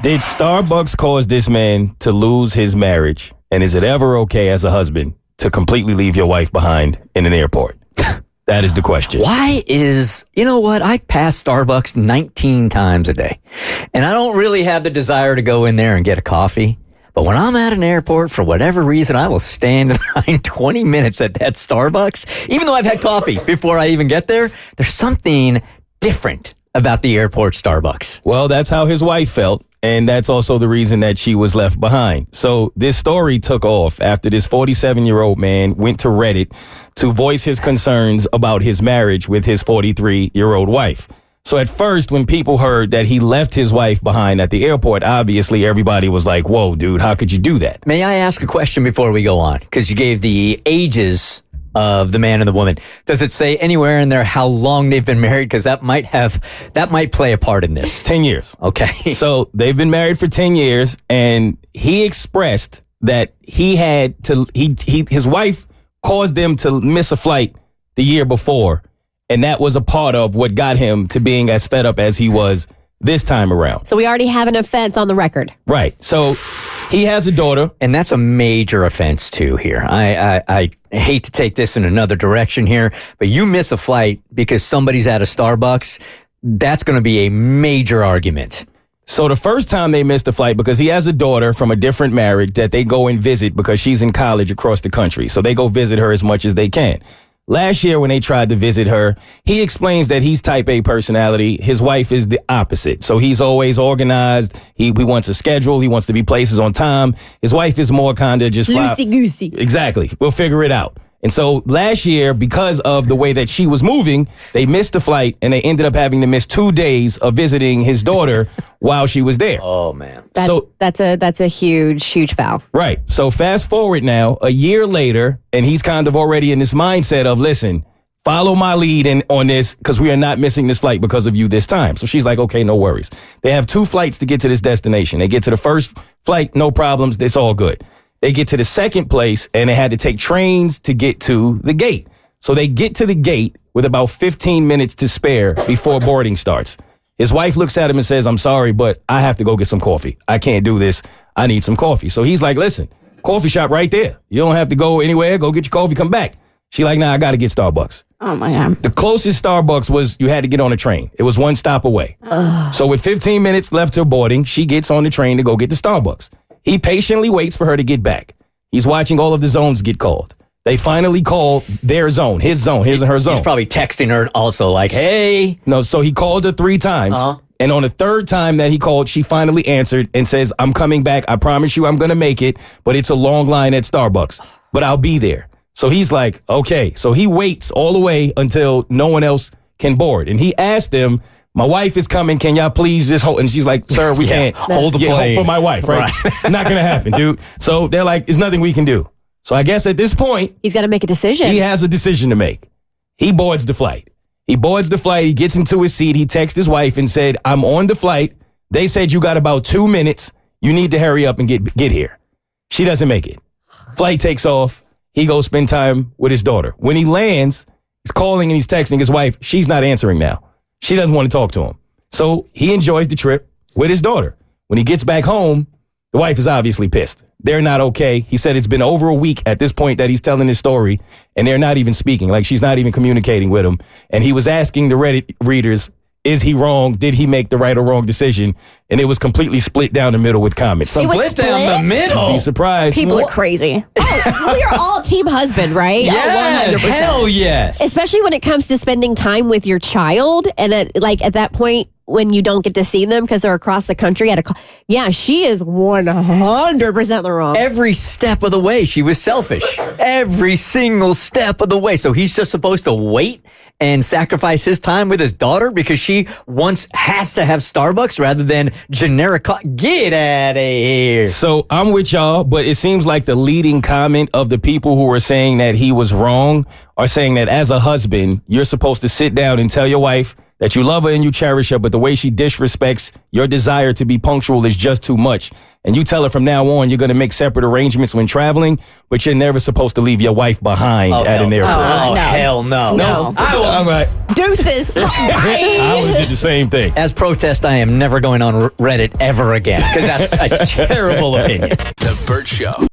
Did Starbucks cause this man to lose his marriage? And is it ever okay as a husband to completely leave your wife behind in an airport? That is the question. You know what? I pass Starbucks 19 times a day, and I don't really have the desire to go in there and get a coffee. But when I'm at an airport, for whatever reason, I will stand in line 20 minutes at that Starbucks. Even though I've had coffee before I even get there, there's something different about the airport Starbucks. Well, that's how his wife felt. And that's also the reason that she was left behind. So this story took off after this 47-year-old man went to Reddit to voice his concerns about his marriage with his 43-year-old wife. So at first, when people heard that he left his wife behind at the airport, obviously everybody was like, whoa, dude, how could you do that? May I ask a question before we go on? Because you gave the ages of the man and the woman. Does it say anywhere in there how long they've been married? Because that might play a part in this. 10 years. Okay. So they've been married for 10 years, and he expressed that his wife caused them to miss a flight the year before, and that was a part of what got him to being as fed up as he was this time around. So we already have an offense on the record. Right. So he has a daughter. And that's a major offense, too, here. I hate to take this in another direction here, but you miss a flight because somebody's at a Starbucks, that's going to be a major argument. So the first time they missed the flight, because he has a daughter from a different marriage that they go and visit because she's in college across the country. So they go visit her as much as they can. Last year, when they tried to visit her, he explains that he's type A personality. His wife is the opposite. So he's always organized. He wants a schedule. He wants to be places on time. His wife is more kind of just loosey-goosey. Exactly. We'll figure it out. And so last year, because of the way that she was moving, they missed the flight, and they ended up having to miss 2 days of visiting his daughter while she was there. Oh, man. That's a huge foul. Right. So fast forward now, a year later, and he's kind of already in this mindset of, listen, follow my lead on this because we are not missing this flight because of you this time. So she's like, okay, no worries. They have 2 flights to get to this destination. They get to the first flight, no problems. It's all good. They get to the second place, and they had to take trains to get to the gate. So they get to the gate with about 15 minutes to spare before boarding starts. His wife looks at him and says, I'm sorry, but I have to go get some coffee. I can't do this. I need some coffee. So he's like, listen, coffee shop right there. You don't have to go anywhere. Go get your coffee, come back. She like, nah, I got to get Starbucks. Oh, my God. The closest Starbucks was you had to get on a train. It was 1 stop away. So with 15 minutes left till boarding, she gets on the train to go get the Starbucks. He patiently waits for her to get back. He's watching all of the zones get called. They finally call their zone, his zone, his and her zone. He's probably texting her also like, hey. No, so he called her 3 times. And on the 3rd time that he called, she finally answered and says, I'm coming back. I promise you I'm going to make it, but it's a long line at Starbucks. But I'll be there. So he's like, okay. So he waits all the way until no one else can board. And he asked them, my wife is coming. Can y'all please just hold? And she's like, sir, we can't hold the plane for my wife, right? Not going to happen, dude. So they're like, there's nothing we can do. So I guess at this point, he's got to make a decision. He has a decision to make. He boards the flight. He gets into his seat. He texts his wife and said, I'm on the flight. They said you got about 2 minutes. You need to hurry up and get here. She doesn't make it. Flight takes off. He goes spend time with his daughter. When he lands, he's calling and he's texting his wife. She's not answering now. She doesn't want to talk to him. So he enjoys the trip with his daughter. When he gets back home, the wife is obviously pissed. They're not okay. He said it's been over a week at this point that he's telling his story, and they're not even speaking. Like, she's not even communicating with him. And he was asking the Reddit readers, is he wrong? Did he make the right or wrong decision? And it was completely split down the middle with comments. Split down the middle? Be surprised. People are crazy. We are all team husband, right? Yeah, 100%. Hell yes. Especially when it comes to spending time with your child. And at that point, when you don't get to see them because they're across the country she is 100% the wrong. Every step of the way, she was selfish. Every single step of the way. So he's just supposed to wait and sacrifice his time with his daughter because she has to have Starbucks rather than generic Get out of here. So I'm with y'all, but it seems like the leading comment of the people who are saying that he was wrong are saying that as a husband, you're supposed to sit down and tell your wife that you love her and you cherish her, but the way she disrespects your desire to be punctual is just too much. And you tell her from now on you're going to make separate arrangements when traveling, but you're never supposed to leave your wife behind at an airport. Oh, no. hell no. No. All right. Deuces. I would have did the same thing. As protest, I am never going on Reddit ever again because that's a terrible opinion. The Bert Show.